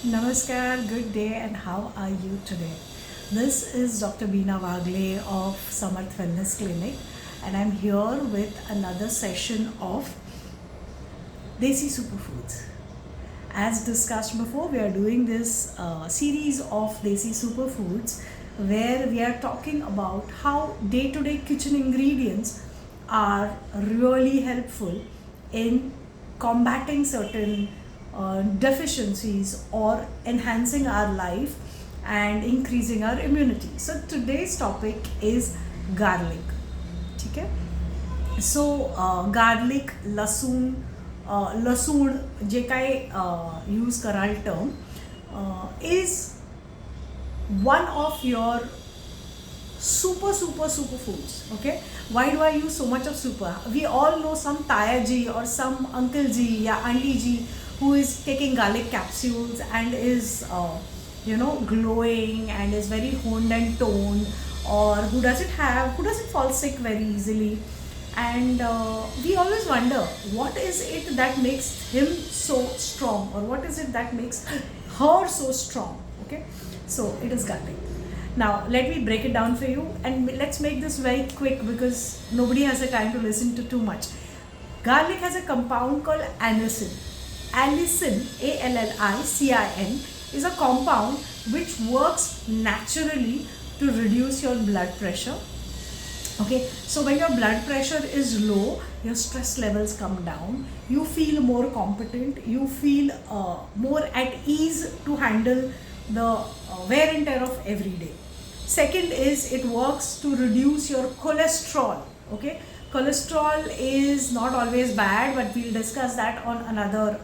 Namaskar, good day, and how are you today? This is Dr. Beena Wagle of Samarth Wellness Clinic, and I'm here with another session of Desi Superfoods. As discussed before, we are doing this series of Desi Superfoods where we are talking about how day to day kitchen ingredients are really helpful in combating certain deficiencies or enhancing our life and increasing our immunity. So today's topic is garlic. ठीक है. सो garlic लसूण जे काय use कराल term is one of your super foods. Okay, why do I use so much of super? We all know some taya ji or some uncle ji ya auntie ji who is taking garlic capsules and is glowing and is very honed and toned, or who doesn't fall sick very easily. And we always wonder, what is it that makes him so strong, or what is it that makes her so strong? Okay, so it is garlic. Now let me break it down for you, and let's make this very quick because nobody has the time to listen to too much. Garlic has a compound called allicin. Allicin, ALLICIN, is a compound which works naturally to reduce your blood pressure. Okay, so when your blood pressure is low, your stress levels come down, you feel more competent, you feel more at ease to handle the wear and tear of every day. Second is it works to reduce your cholesterol. Okay, cholesterol is not always bad, but we'll discuss that on another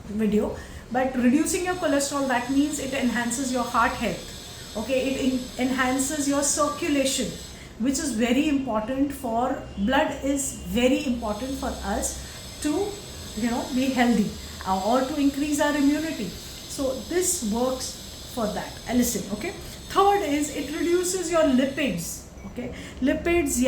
video. But reducing your cholesterol, that means it enhances your heart health. Okay, it enhances your circulation, which is very important for blood, is very important for us to be healthy or to increase our immunity. So this works for that, allicin. Okay, third is it reduces your lipids. Okay, lipids,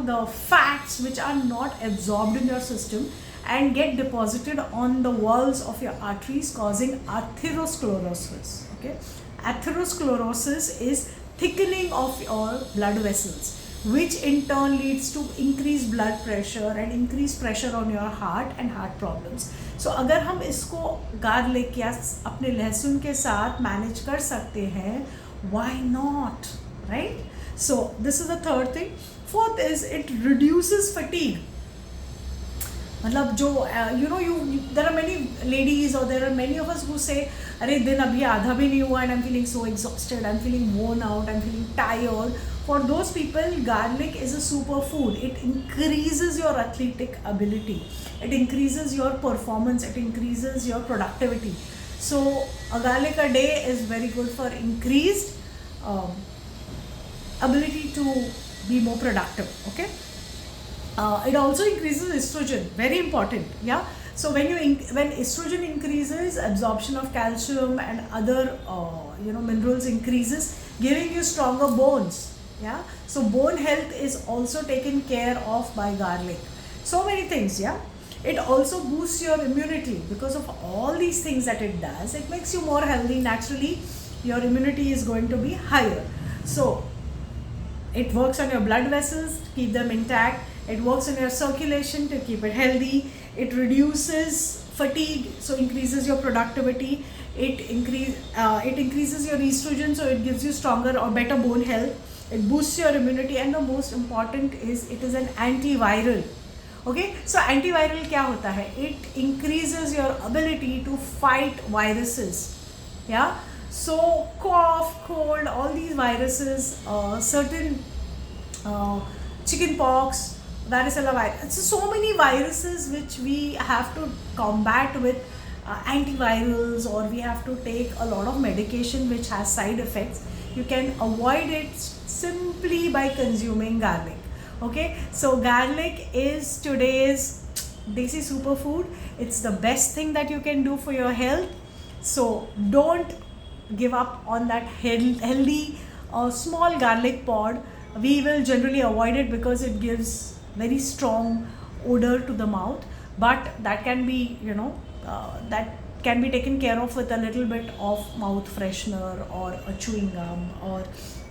the fats which are not absorbed in your system and get deposited on the walls of your arteries, causing atherosclerosis. Okay, atherosclerosis is thickening of your blood vessels, which in turn leads to increased blood pressure and increased pressure on your heart and heart problems. So अगर हम इसको garlic या अपने लहसुन के साथ manage कर सकते हैं, why not, right? So this is the third thing. Fourth is it reduces fatigue. मतलब जो there are many ladies or there are many of us who say, अरे दिन अभी आधा भी नहीं हुआ and I'm feeling so exhausted, I'm feeling worn out, I'm feeling tired. For those people, garlic is a superfood. It increases your athletic ability, it increases your performance, it increases your productivity. So a garlic a day is very good for increased ability to be more productive. Okay, it also increases estrogen, very important. Yeah, so when estrogen increases, absorption of calcium and other minerals increases, giving you stronger bones. Yeah, so bone health is also taken care of by garlic. So many things. Yeah, it also boosts your immunity because of all these things that it does. It makes you more healthy naturally. Your immunity is going to be higher. So it works on your blood vessels to keep them intact. It works on your circulation to keep it healthy. It reduces fatigue, so increases your productivity. It increases your estrogen, so it gives you stronger or better bone health. It boosts your immunity, and the most important is it is an antiviral. Okay, so antiviral क्या होता है? It increases your ability to fight viruses. Yeah, so cough, cold, all these viruses, certain chicken pox, varicella virus, so many viruses which we have to combat with antivirals, or we have to take a lot of medication which has side effects. You can avoid it simply by consuming garlic. Okay, so garlic is today's desi superfood. It's the best thing that you can do for your health. So don't give up on that healthy small garlic pod. We will generally avoid it because it gives very strong odor to the mouth, but that can be that can be taken care of with a little bit of mouth freshener or a chewing gum or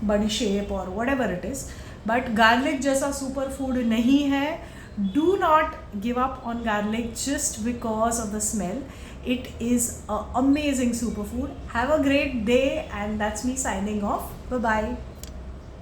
body shape or whatever it is. But garlic जैसा super food नहीं है. Do not give up on garlic just because of the smell. It is an amazing superfood. Have a great day, and that's me signing off. Bye bye.